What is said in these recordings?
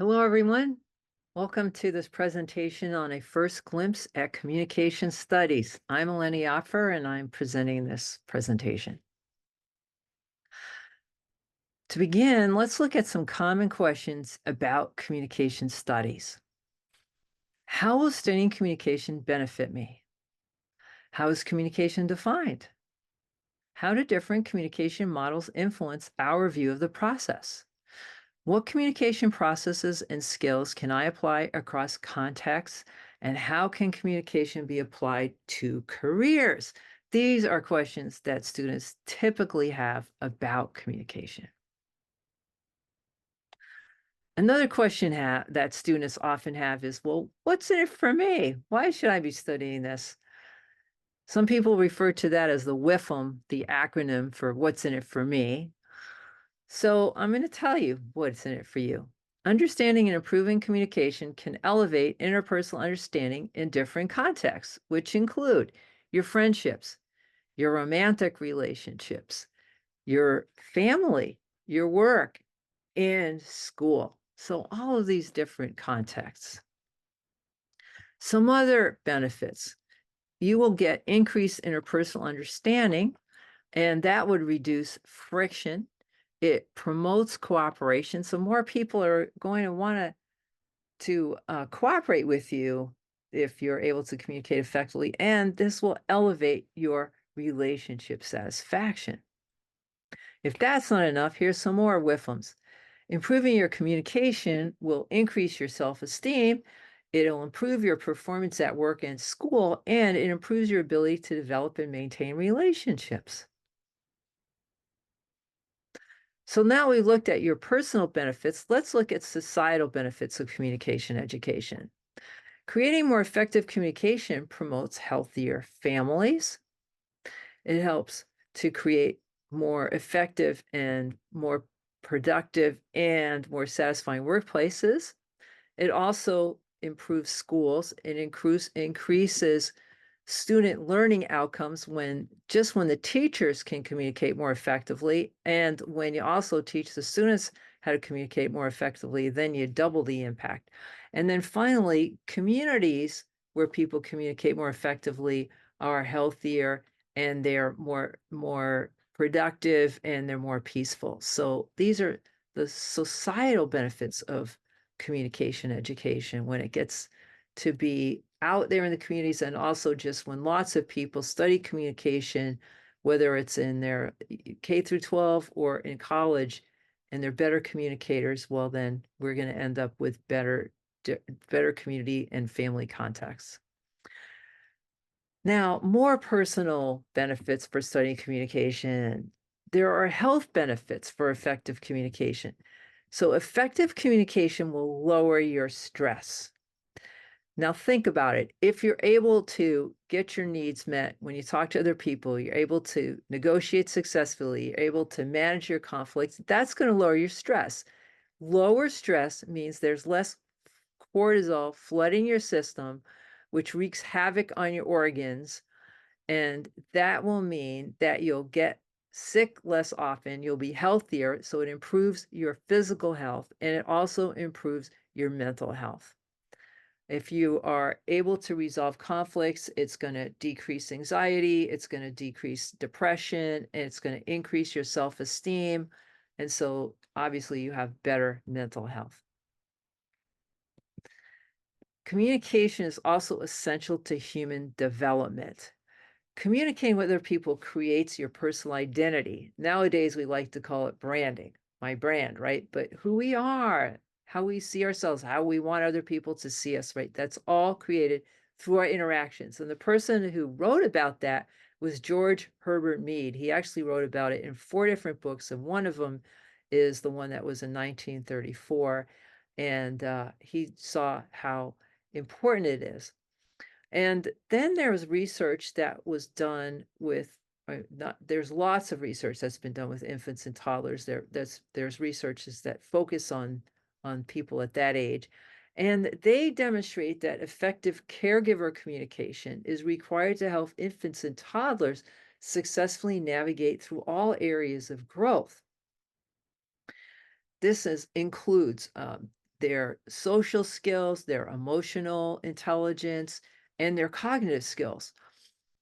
Hello, everyone. Welcome to this presentation on a first glimpse at communication studies. I'm Eleni Offer, and I'm presenting this presentation. To begin, let's look at some common questions about communication studies. How will studying communication benefit me? How is communication defined? How do different communication models influence our view of the process? What communication processes and skills can I apply across contexts? And how can communication be applied to careers? These are questions that students typically have about communication. Another question that students often have is, well, what's in it for me? Why should I be studying this? Some people refer to that as the WIFM, the acronym for what's in it for me. So I'm going to tell you what's in it for you. Understanding and improving communication can elevate interpersonal understanding in different contexts, which include your friendships, your romantic relationships, your family, your work, and school. So all of these different contexts. Some other benefits. You will get increased interpersonal understanding, and that would reduce friction. It promotes cooperation, so more people are going to want to cooperate with you if you're able to communicate effectively, and this will elevate your relationship satisfaction. If that's not enough, here's some more WIFMs. Improving your communication will increase your self-esteem. It'll improve your performance at work and school, and it improves your ability to develop and maintain relationships. So now we looked at your personal benefits. Let's look at societal benefits of communication education. Creating more effective communication promotes healthier families. It helps to create more effective and more productive and more satisfying workplaces. It also improves schools. It increases student learning outcomes when the teachers can communicate more effectively, and when you also teach the students how to communicate more effectively, then you double the impact. And then finally, communities where people communicate more effectively are healthier, and they're more productive, and they're more peaceful. So these are the societal benefits of communication education when it gets to be out there in the communities, and also just when lots of people study communication, whether it's in their K through 12 or in college, and they're better communicators, well, then we're going to end up with better community and family contexts. Now, more personal benefits for studying communication. There are health benefits for effective communication. So effective communication will lower your stress. Now think about it. If you're able to get your needs met when you talk to other people, you're able to negotiate successfully, you're able to manage your conflicts, that's going to lower your stress. Lower stress means there's less cortisol flooding your system, which wreaks havoc on your organs. And that will mean that you'll get sick less often, you'll be healthier. So it improves your physical health, and it also improves your mental health. If you are able to resolve conflicts, it's going to decrease anxiety, it's going to decrease depression, and it's going to increase your self-esteem. And so obviously you have better mental health. Communication is also essential to human development. Communicating with other people creates your personal identity. Nowadays, we like to call it branding, my brand, right? But who we are, how we see ourselves, how we want other people to see us, right? That's all created through our interactions. And the person who wrote about that was George Herbert Mead. He actually wrote about it in 4 different books, and one of them is the one that was in 1934. And he saw how important it is. And then there was research that was done with not there's lots of research that's been done with infants and toddlers. There's researches that focus on people at that age. And they demonstrate that effective caregiver communication is required to help infants and toddlers successfully navigate through all areas of growth. Includes their social skills, their emotional intelligence, and their cognitive skills.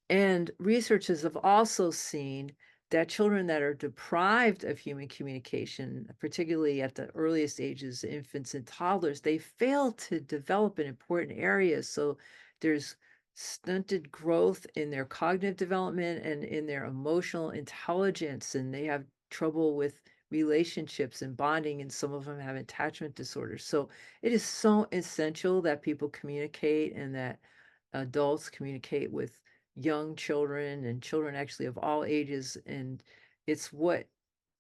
And researchers have also seen that children that are deprived of human communication, particularly at the earliest ages, infants and toddlers, they fail to develop in important areas. So there's stunted growth in their cognitive development and in their emotional intelligence, and they have trouble with relationships and bonding, and some of them have attachment disorders. So it is so essential that people communicate and that adults communicate with young children and children actually of all ages, and it's what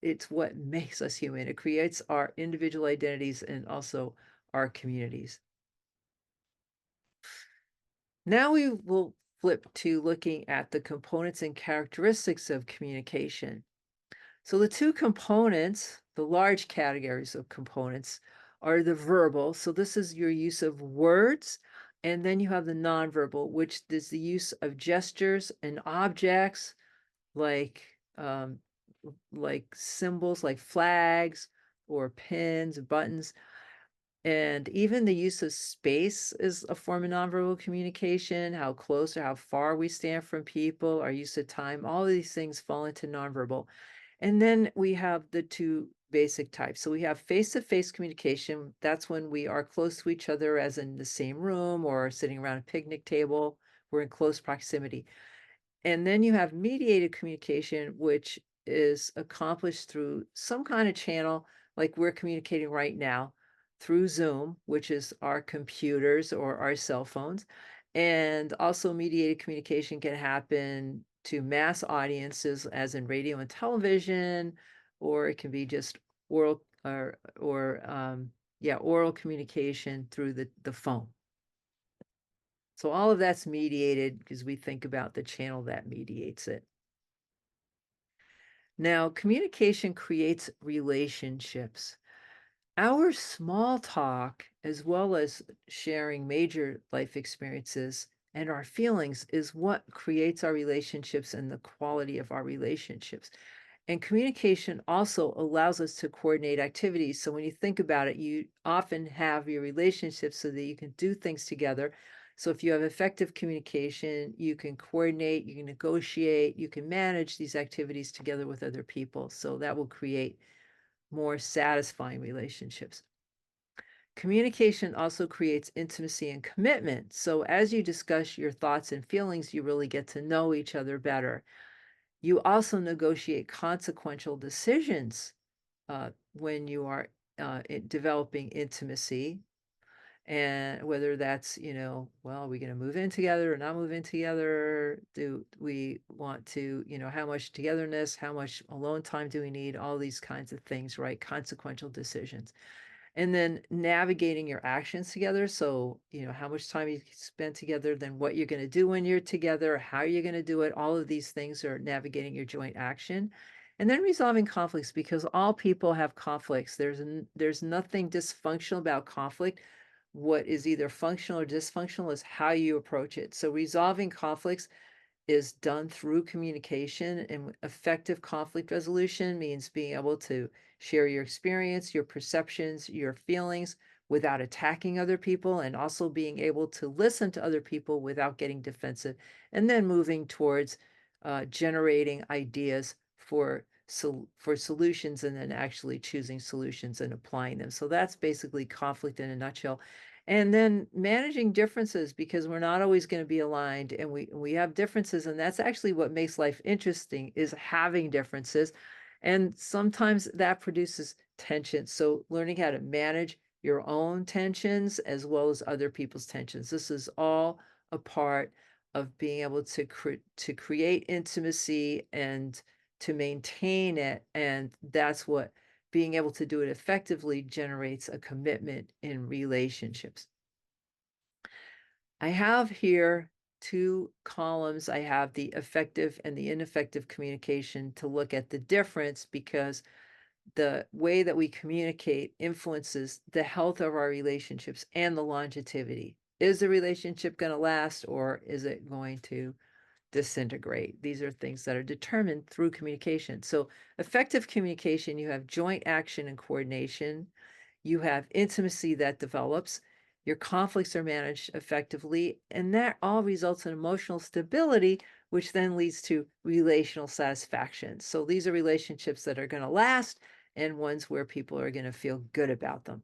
it's what makes us human. It creates our individual identities and also our communities. Now we will flip to looking at the components and characteristics of communication. So the two components, the large categories of components, are the verbal. So this is your use of words. And then you have the nonverbal, which is the use of gestures and objects like um, like symbols, like flags or pins, buttons. And even the use of space is a form of nonverbal communication, how close or how far we stand from people, our use of time, all of these things fall into nonverbal. And then we have the two basic types. So we have face-to-face communication. That's when we are close to each other, as in the same room or sitting around a picnic table. We're in close proximity. And then you have mediated communication, which is accomplished through some kind of channel, like we're communicating right now through Zoom, which is our computers or our cell phones. And also, mediated communication can happen to mass audiences, as in radio and television, or it can be just oral or oral communication through the phone. So all of that's mediated because we think about the channel that mediates it. Now, communication creates relationships. Our small talk, as well as sharing major life experiences and our feelings, is what creates our relationships and the quality of our relationships. And communication also allows us to coordinate activities. So when you think about it, you often have your relationships so that you can do things together. So if you have effective communication, you can coordinate, you can negotiate, you can manage these activities together with other people. So that will create more satisfying relationships. Communication also creates intimacy and commitment. So as you discuss your thoughts and feelings, you really get to know each other better. You also negotiate consequential decisions when you are developing intimacy, and whether that's, well, are we going to move in together or not move in together? Do we want to, how much togetherness, how much alone time do we need? All these kinds of things, right? Consequential decisions. And then navigating your actions together. So, how much time you spend together, then what you're going to do when you're together, how you're going to do it. All of these things are navigating your joint action. And then resolving conflicts, because all people have conflicts. There's nothing dysfunctional about conflict. What is either functional or dysfunctional is how you approach it. So resolving conflicts is done through communication, and effective conflict resolution means being able to share your experience, your perceptions, your feelings without attacking other people, and also being able to listen to other people without getting defensive, and then moving towards generating ideas for solutions, and then actually choosing solutions and applying them. So that's basically conflict in a nutshell. And then managing differences, because we're not always going to be aligned, and we have differences, and that's actually what makes life interesting, is having differences. And sometimes that produces tension. So learning how to manage your own tensions as well as other people's tensions. This is all a part of being able to create intimacy and to maintain it. And that's what being able to do it effectively generates a commitment in relationships. I have here two columns. I have the effective and the ineffective communication to look at the difference, because the way that we communicate influences the health of our relationships and the longevity. Is the relationship going to last, or is it going to disintegrate? These are things that are determined through communication. So effective communication, you have joint action and coordination. you have intimacy that develops, your conflicts are managed effectively, and that all results in emotional stability, which then leads to relational satisfaction. So these are relationships that are going to last and ones where people are going to feel good about them.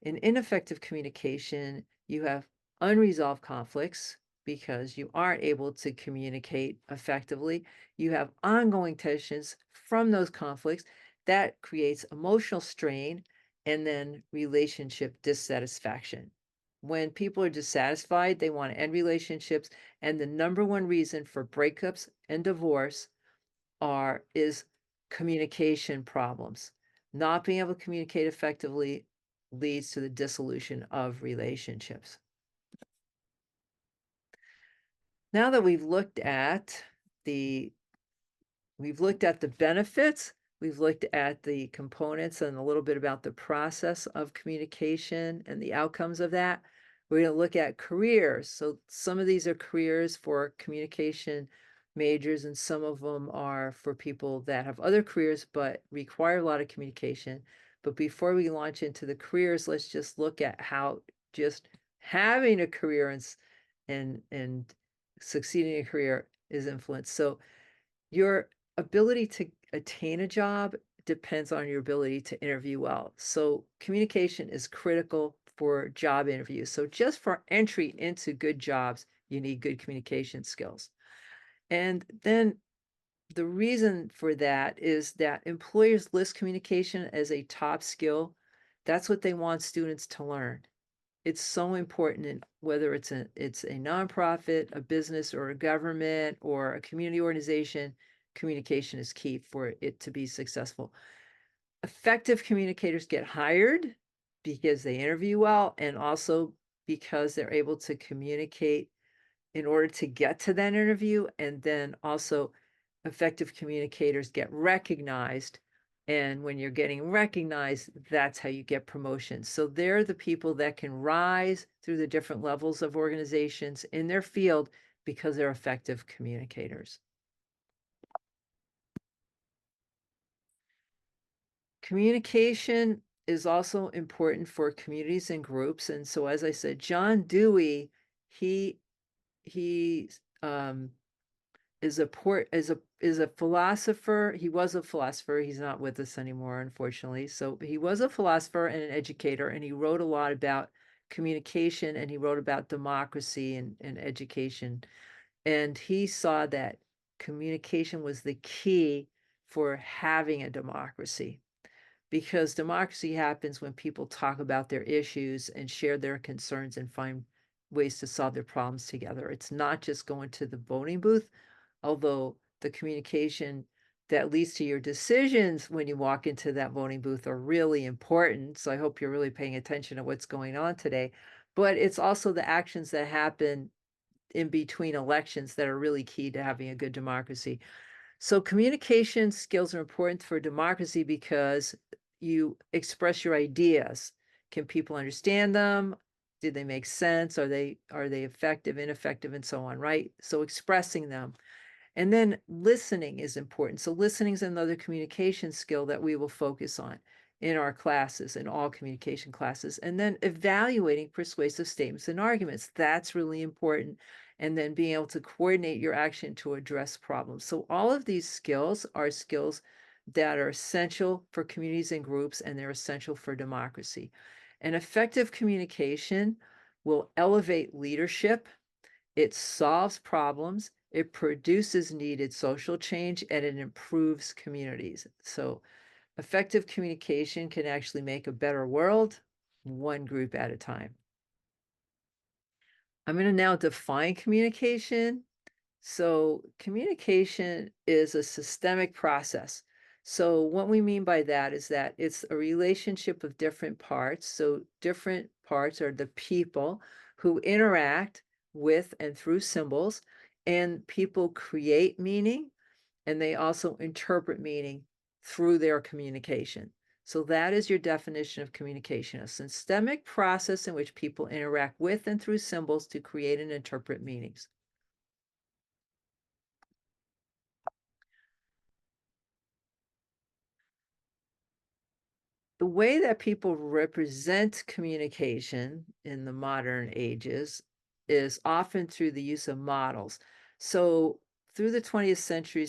In ineffective communication, you have unresolved conflicts because you aren't able to communicate effectively. You have ongoing tensions from those conflicts that creates emotional strain and then relationship dissatisfaction. When people are dissatisfied, they want to end relationships, and the number one reason for breakups and divorce is communication problems. Not being able to communicate effectively leads to the dissolution of relationships. Now that the we've looked at the benefits, we've looked at the components and a little bit about the process of communication and the outcomes of that. We're going to look at careers. So some of these are careers for communication majors, and some of them are for people that have other careers but require a lot of communication. But before we launch into the careers, let's just look at how just having a career and succeeding in a career is influenced. So your ability to attain a job depends on your ability to interview well. So communication is critical for job interviews. So just for entry into good jobs, you need good communication skills. And then the reason for that is that employers list communication as a top skill. That's what they want students to learn. It's so important in whether it's a nonprofit, a business, or a government, or a community organization, communication is key for it to be successful. Effective communicators get hired because they interview well and also because they're able to communicate in order to get to that interview, and then also effective communicators get recognized, and when you're getting recognized, that's how you get promotions. So they're the people that can rise through the different levels of organizations in their field because they're effective communicators. Communication is also important for communities and groups, and so as I said, John Dewey, he he um is a philosopher. He was a philosopher. He's not with us anymore, unfortunately. So he was a philosopher and an educator, and he wrote a lot about communication, and he wrote about democracy and education. And he saw that communication was the key for having a democracy, because democracy happens when people talk about their issues and share their concerns and find ways to solve their problems together. It's not just going to the voting booth, although the communication that leads to your decisions when you walk into that voting booth are really important. So I hope you're really paying attention to what's going on today. But it's also the actions that happen in between elections that are really key to having a good democracy. So communication skills are important for democracy because you express your ideas. Can people understand them? Do they make sense? Are they effective, ineffective, and so on, right? So expressing them. And then listening is important. So listening is another communication skill that we will focus on in our classes, in all communication classes. And then evaluating persuasive statements and arguments. That's really important. And then being able to coordinate your action to address problems. So all of these skills are skills that are essential for communities and groups, and they're essential for democracy. And effective communication will elevate leadership, it solves problems, it produces needed social change, and it improves communities. So effective communication can actually make a better world, one group at a time. I'm going to now define communication. So communication is a systemic process. So what we mean by that is that it's a relationship of different parts. So different parts are the people who interact with and through symbols, and people create meaning, and they also interpret meaning through their communication. So that is your definition of communication, a systemic process in which people interact with and through symbols to create and interpret meanings. The the way that people represent communication in the modern ages is often through the use of models. So through the 20th century,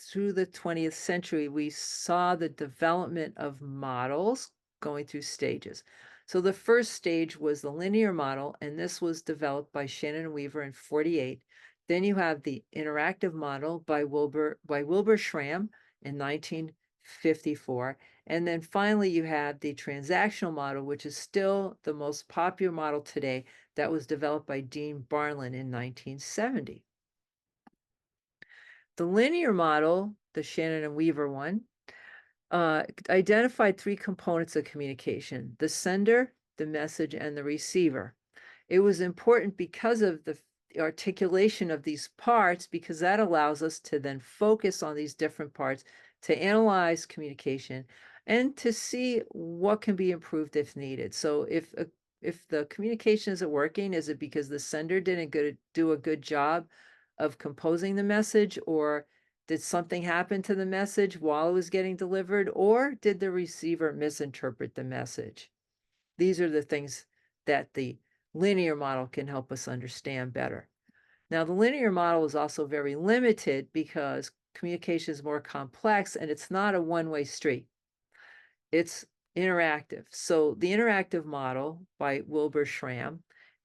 through the 20th century, we saw the development of models going through stages. So the first stage was the linear model, and this was developed by Shannon and Weaver in 48. Then you have the interactive model by Wilbur Schramm in 1954. And then finally, you have the transactional model, which is still the most popular model today, that was developed by Dean Barlin in 1970. The linear model, the Shannon and Weaver one, identified three components of communication: the sender, the message, and the receiver. It was important because of the articulation of these parts, because that allows us to then focus on these different parts to analyze communication and to see what can be improved if needed. So if the communication isn't working, is it because the sender didn't do a good job of composing the message, or did something happen to the message while it was getting delivered, or did the receiver misinterpret the message? These are the things that the linear model can help us understand better. Now, the linear model is also very limited because communication is more complex and it's not a one-way street. It's interactive. So the interactive model by Wilbur Schramm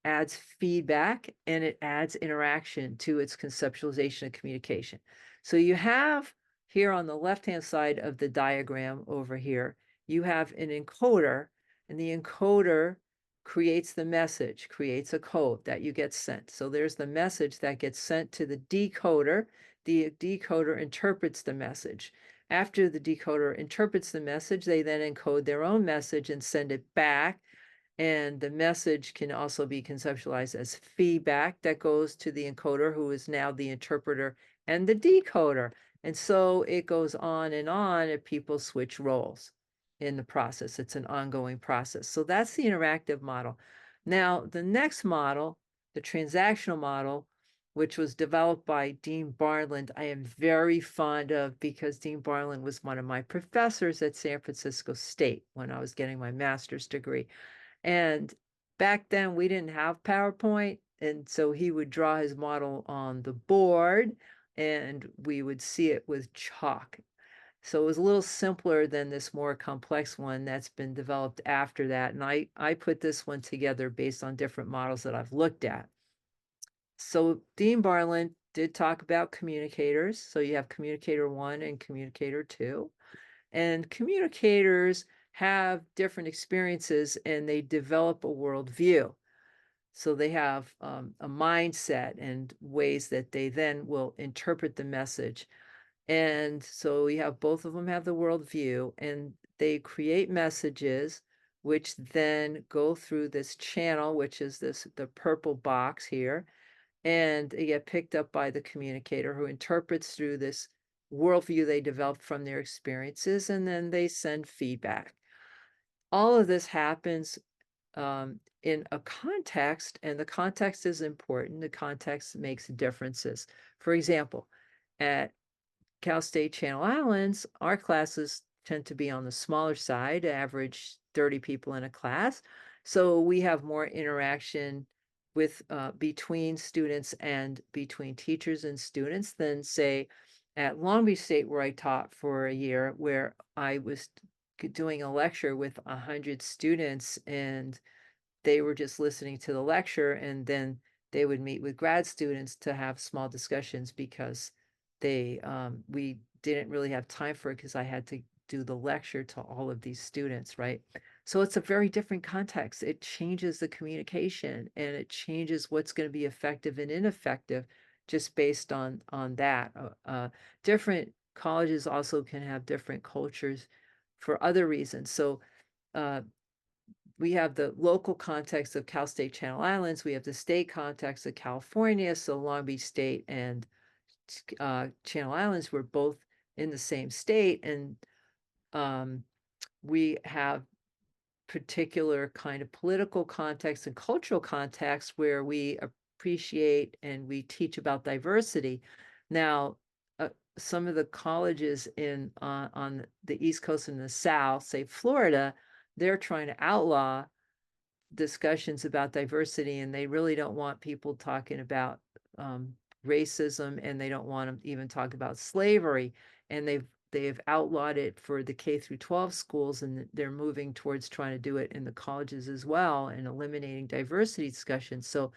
adds feedback and it adds interaction to its conceptualization of communication. So you have here on the left-hand side of the diagram over here, you have an encoder, and the encoder creates the message, creates a code that you get sent. So there's the message that gets sent to the decoder. The decoder interprets the message. After the decoder interprets the message, they then encode their own message and send it back. And the message can also be conceptualized as feedback that goes to the encoder, who is now the interpreter and the decoder. And so it goes on and people switch roles in the process. It's an ongoing process. So that's the interactive model. Now, the next model, the transactional model, which was developed by Dean Barland, I am very fond of because Dean Barland was one of my professors at San Francisco State when I was getting my master's degree. And back then we didn't have PowerPoint, and so he would draw his model on the board and we would see it with chalk. So it was a little simpler than this more complex one that's been developed after that. And I put this one together based on different models that I've looked at. So Dean Barland did talk about communicators. So you have communicator 1 and communicator 2. And communicators have different experiences and they develop a worldview. So they have a mindset and ways that they then will interpret the message. And so we have both of them have the worldview, and they create messages which then go through this channel, which is the purple box here, and they get picked up by the communicator, who interprets through this worldview they developed from their experiences, and then they send feedback. All of this happens in a context, and the context is important. The context makes differences. For example, at Cal State Channel Islands, our classes tend to be on the smaller side, average 30 people in a class. So we have more interaction with between students and between teachers and students than, say, at Long Beach State, where I taught for a year, where I was doing a lecture with 100 students and they were just listening to the lecture, and then they would meet with grad students to have small discussions because we didn't really have time for it because I had to do the lecture to all of these students, right? So it's a very different context. It changes the communication and it changes what's going to be effective and ineffective just based on that. Different colleges also can have different cultures for other reasons. So we have the local context of Cal State Channel Islands. We have the state context of California. So Long Beach State and Channel Islands were both in the same state, and we have particular kind of political context and cultural context where we appreciate and we teach about diversity. Now, some of the colleges in on the East Coast and the South, say Florida, they're trying to outlaw discussions about diversity, and they really don't want people talking about um, racism, and they don't want to even talk about slavery. And they've outlawed it for the K through 12 schools, and they're moving towards trying to do it in the colleges as well, and eliminating diversity discussions. So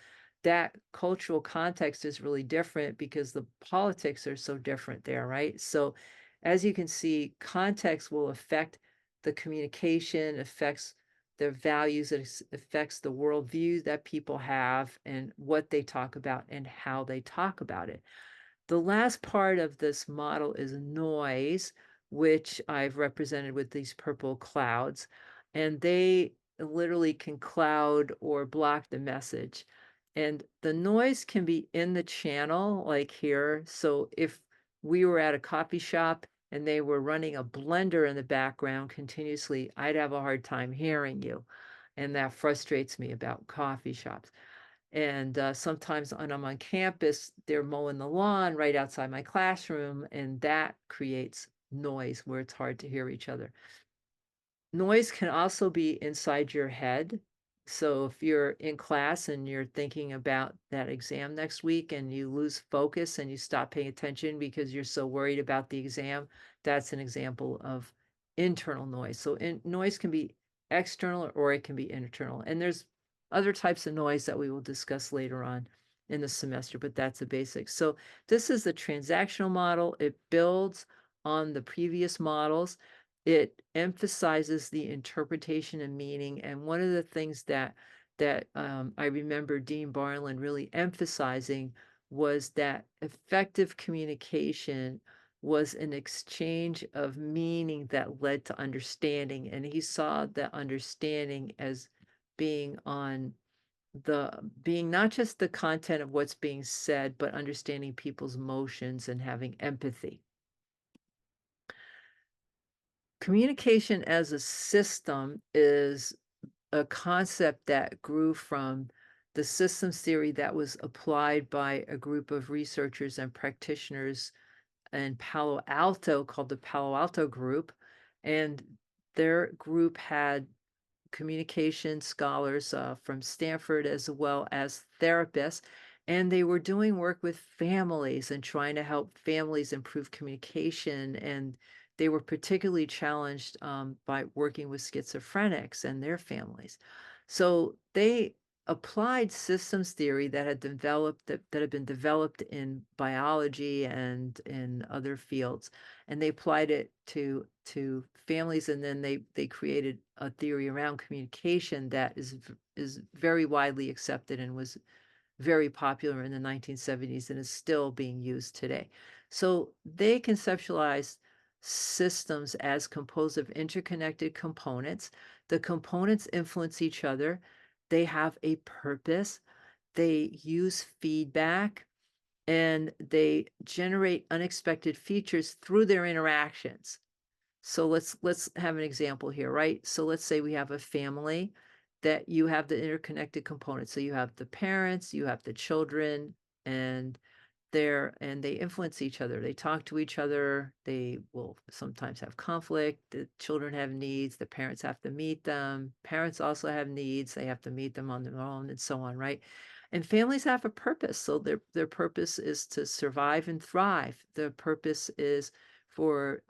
that cultural context is really different because the politics are so different there, right? So as you can see, context will affect the communication, affects their values, it affects the worldview that people have and what they talk about and how they talk about it. The last part of this model is noise, which I've represented with these purple clouds, and they literally can cloud or block the message. And the noise can be in the channel, like here. So if we were at a coffee shop and they were running a blender in the background continuously, I'd have a hard time hearing you. And that frustrates me about coffee shops. And sometimes when I'm on campus, they're mowing the lawn right outside my classroom, and that creates noise where it's hard to hear each other. Noise can also be inside your head. So if you're in class and you're thinking about that exam next week and you lose focus and you stop paying attention because you're so worried about the exam, that's an example of internal noise. So noise can be external or it can be internal. And there's other types of noise that we will discuss later on in the semester, but that's the basics. So this is the transactional model. It builds on the previous models. It emphasizes the interpretation and meaning, and one of the things that I remember Dean Barland really emphasizing was that effective communication was an exchange of meaning that led to understanding, and he saw that understanding as being on being not just the content of what's being said, but understanding people's emotions and having empathy. Communication as a system is a concept that grew from the systems theory that was applied by a group of researchers and practitioners in Palo Alto called the Palo Alto Group. And their group had communication scholars from Stanford as well as therapists, and they were doing work with families and trying to help families improve communication. And they were particularly challenged by working with schizophrenics and their families. So they applied systems theory that had been developed in biology and in other fields, and they applied it to families, and then they created a theory around communication that is very widely accepted and was very popular in the 1970s and is still being used today. So they conceptualized systems as composed of interconnected components. The components influence each other. They have a purpose. They use feedback, and they generate unexpected features through their interactions. So let's have an example here, right? So let's say we have a family that you have the interconnected components. So you have the parents, you have the children, and they influence each other. They talk to each other. They will sometimes have conflict. The children have needs. The parents have to meet them. Parents also have needs. They have to meet them on their own, and so on, right? And families have a purpose. So their purpose is to survive and thrive. Their purpose is for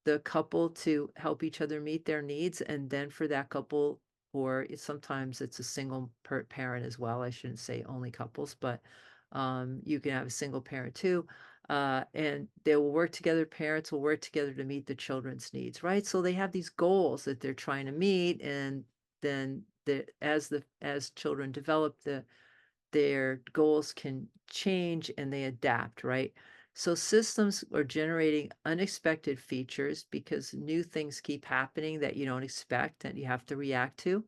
the couple to help each other meet their needs, and then for that couple, or sometimes it's a single parent as well. I shouldn't say only couples, but you can have a single parent too. And they will work together, parents will work together to meet the children's needs, right? So they have these goals that they're trying to meet, and then as children develop, their goals can change and they adapt, right? So systems are generating unexpected features because new things keep happening that you don't expect and you have to react to.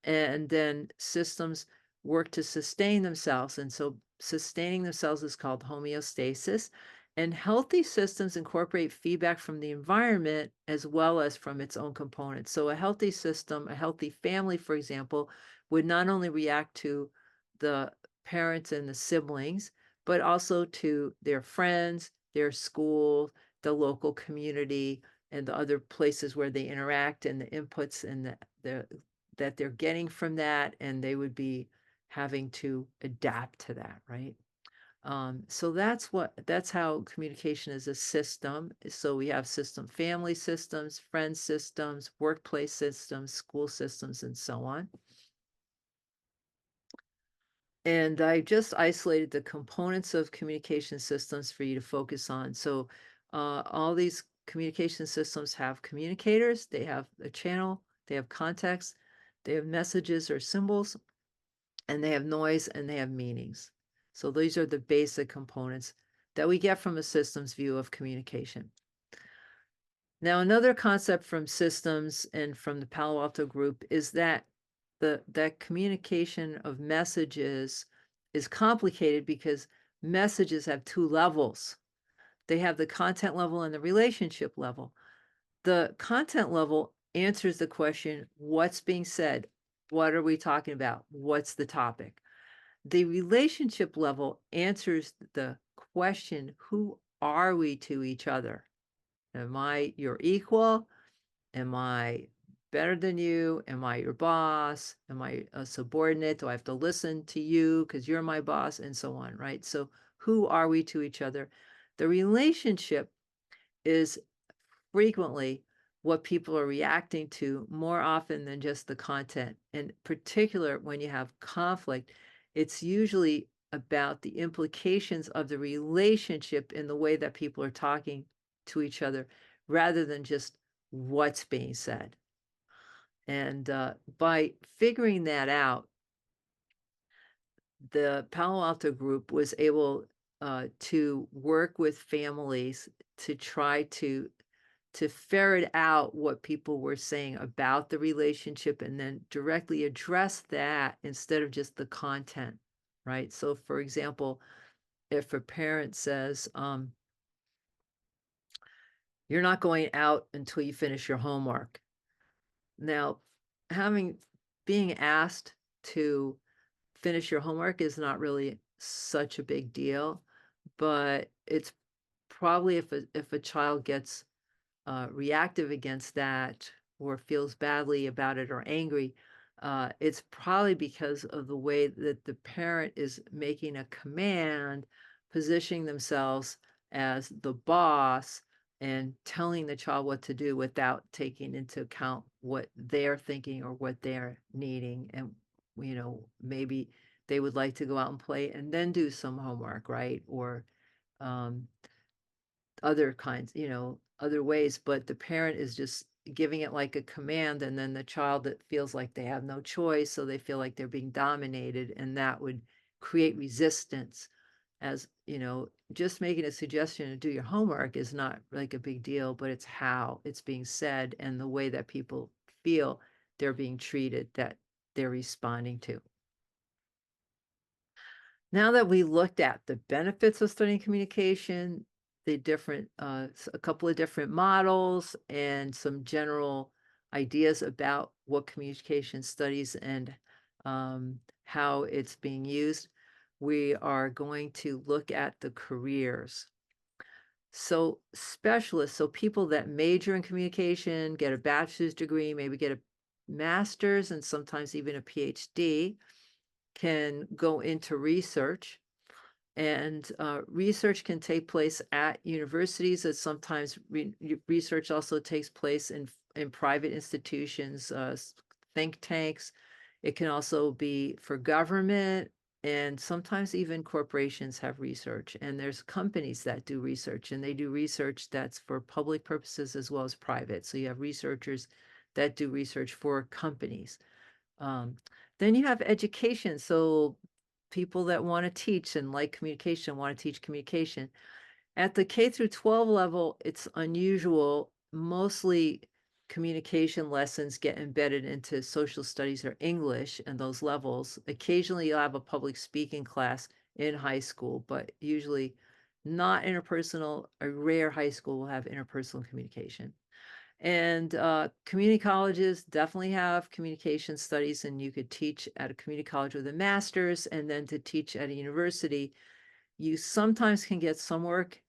And then systems work to sustain themselves. And so sustaining themselves is called homeostasis. And healthy systems incorporate feedback from the environment as well as from its own components. So a healthy system, a healthy family, for example, would not only react to the parents and the siblings, but also to their friends, their school, the local community, and the other places where they interact and the inputs and that they're getting from that, and they would be having to adapt to that, right? So that's how communication is a system. So we have family systems, friend systems, workplace systems, school systems, and so on. And I just isolated the components of communication systems for you to focus on. So all these communication systems have communicators, they have a channel, they have context, they have messages or symbols, and they have noise and they have meanings. So these are the basic components that we get from a systems view of communication. Now, another concept from systems and from the Palo Alto group is that that communication of messages is complicated because messages have two levels. They have the content level and the relationship level. The content level answers the question, what's being said? What are we talking about? What's the topic? The relationship level answers the question, who are we to each other? Am I your equal? Am I better than you? Am I your boss? Am I a subordinate? Do I have to listen to you because you're my boss? And so on, right? So, who are we to each other? The relationship is frequently what people are reacting to more often than just the content. In particular, when you have conflict, it's usually about the implications of the relationship in the way that people are talking to each other rather than just what's being said. And by figuring that out, the Palo Alto group was able to work with families to try to ferret out what people were saying about the relationship and then directly address that instead of just the content, right? So, for example, if a parent says, you're not going out until you finish your homework. Now, having being asked to finish your homework is not really such a big deal, but it's probably if a child gets reactive against that or feels badly about it or angry, it's probably because of the way that the parent is making a command, positioning themselves as the boss and telling the child what to do without taking into account what they're thinking or what they're needing. And, maybe they would like to go out and play and then do some homework, right? Or, um, other kinds, other ways, but the parent is just giving it like a command, and then the child that feels like they have no choice, so they feel like they're being dominated, and that would create resistance. As just making a suggestion to do your homework is not like a big deal, but it's how it's being said and the way that people feel they're being treated that they're responding to. Now that we looked at the benefits of studying communication, the different, a couple of different models and some general ideas about what communication studies and how it's being used, we are going to look at the careers. So specialists, so people that major in communication, get a bachelor's degree, maybe get a master's and sometimes even a PhD, can go into research. And research can take place at universities. And sometimes research also takes place in private institutions, think tanks. It can also be for government, and sometimes even corporations have research. And there's companies that do research, and they do research that's for public purposes as well as private. So you have researchers that do research for companies. Um, then you have education. So people that want to teach and like communication want to teach communication. At the K through 12 level, it's unusual. Mostly communication lessons get embedded into social studies or English and those levels. Occasionally you'll have a public speaking class in high school, but usually not interpersonal. A rare high school will have interpersonal communication. And community colleges definitely have communication studies, and you could teach at a community college with a master's, and then to teach at a university, you sometimes can get some work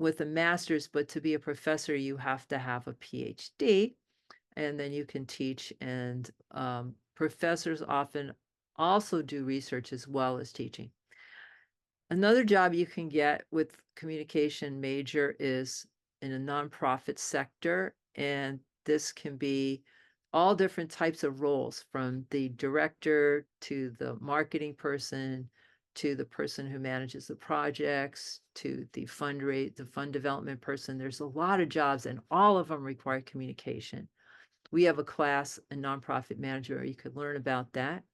with a master's, but to be a professor, you have to have a PhD, and then you can teach. And professors often also do research as well as teaching. Another job you can get with communication major is in a nonprofit sector, and this can be all different types of roles, from the director to the marketing person to the person who manages the projects to the fund development person. There's a lot of jobs, and all of them require communication. We have a class in nonprofit manager where you could learn about that.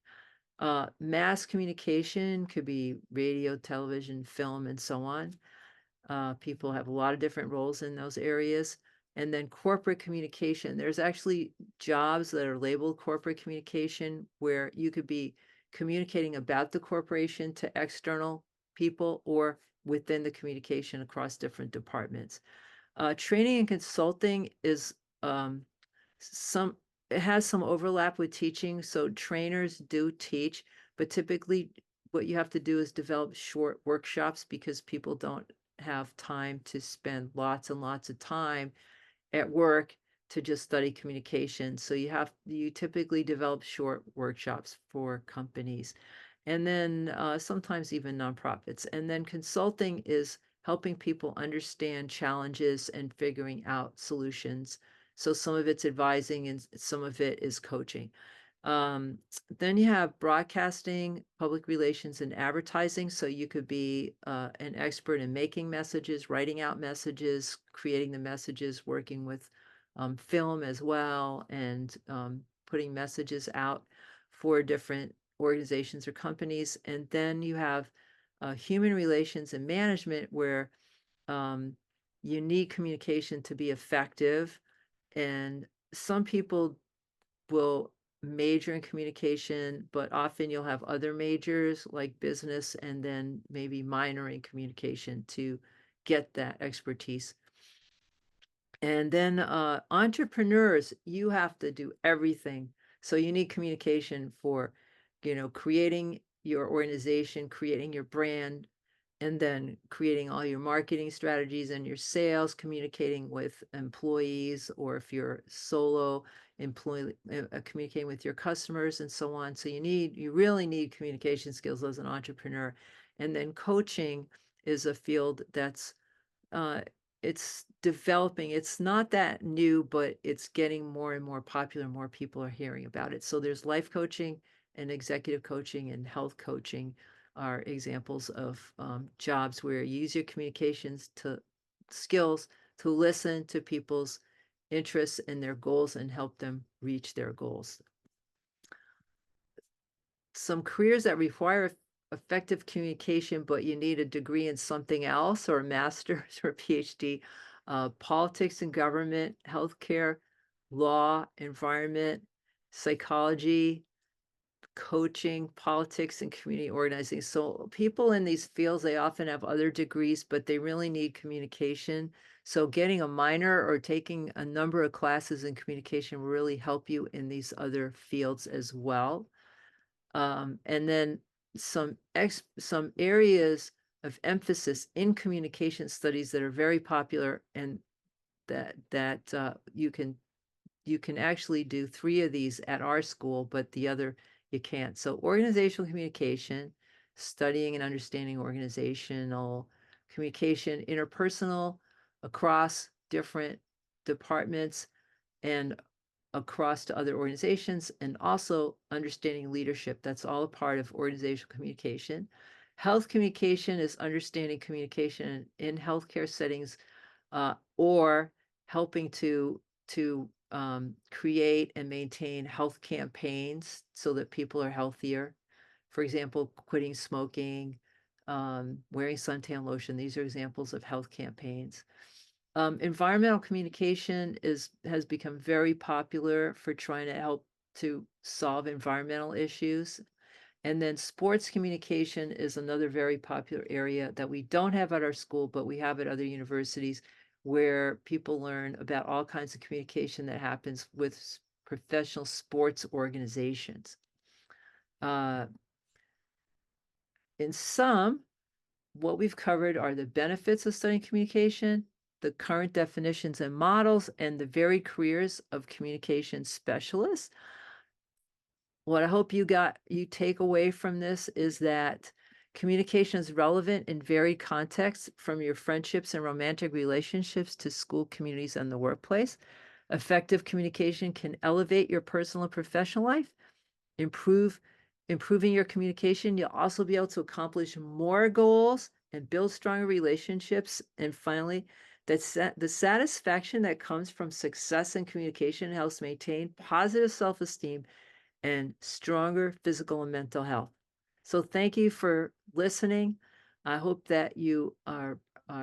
Mass communication could be radio, television, film, and so on. People have a lot of different roles in those areas. And then corporate communication. There's actually jobs that are labeled corporate communication where you could be communicating about the corporation to external people or within the communication across different departments. Training and consulting is some it has some overlap with teaching, so trainers do teach, but typically what you have to do is develop short workshops because people don't have time to spend lots and lots of time at work to just study communication. So you typically develop short workshops for companies, and then sometimes even nonprofits. And then consulting is helping people understand challenges and figuring out solutions. So some of it's advising and some of it is coaching. Um, then you have broadcasting, public relations, and advertising. So you could be an expert in making messages, writing out messages, creating the messages, working with film as well, and putting messages out for different organizations or companies. And then you have human relations and management, where um, you need communication to be effective. And some people will major in communication, but often you'll have other majors like business and then maybe minor in communication to get that expertise. And then entrepreneurs, you have to do everything. So you need communication for, creating your organization, creating your brand, and then creating all your marketing strategies and your sales, communicating with employees, or if you're solo employee, communicating with your customers and so on. So you really need communication skills as an entrepreneur. And then coaching is a field that's uh, it's developing. It's not that new, but it's getting more and more popular. More people are hearing about it. So there's life coaching and executive coaching and health coaching are examples of jobs where you use your communications to skills to listen to people's interests and their goals and help them reach their goals. Some careers that require effective communication, but you need a degree in something else, or a master's or a PhD: politics and government, healthcare, law, environment, psychology, coaching, politics, and community organizing. So people in these fields, they often have other degrees, but they really need communication. So getting a minor or taking a number of classes in communication will really help you in these other fields as well. And then some areas of emphasis in communication studies that are very popular, and that you can actually do 3 of these at our school, but the other you can't. So organizational communication, studying and understanding organizational communication, interpersonal, across different departments and across to other organizations, and also understanding leadership. That's all a part of organizational communication. Health communication is understanding communication in healthcare settings, or helping to create and maintain health campaigns so that people are healthier. For example, quitting smoking, wearing suntan lotion. These are examples of health campaigns. Environmental communication has become very popular for trying to help to solve environmental issues. And then sports communication is another very popular area that we don't have at our school, but we have at other universities, where people learn about all kinds of communication that happens with professional sports organizations. Uh, in some, what we've covered are the benefits of studying communication, the current definitions and models, and the varied careers of communication specialists. What I hope you take away from this is that communication is relevant in varied contexts, from your friendships and romantic relationships to school communities and the workplace. Effective communication can elevate your personal and professional life, improve improving your communication. You'll also be able to accomplish more goals and build stronger relationships. And finally, the satisfaction that comes from success in communication helps maintain positive self-esteem and stronger physical and mental health. So thank you for listening. I hope that you are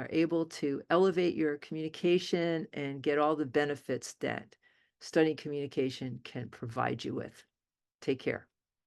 able to elevate your communication and get all the benefits that studying communication can provide you with. Take care.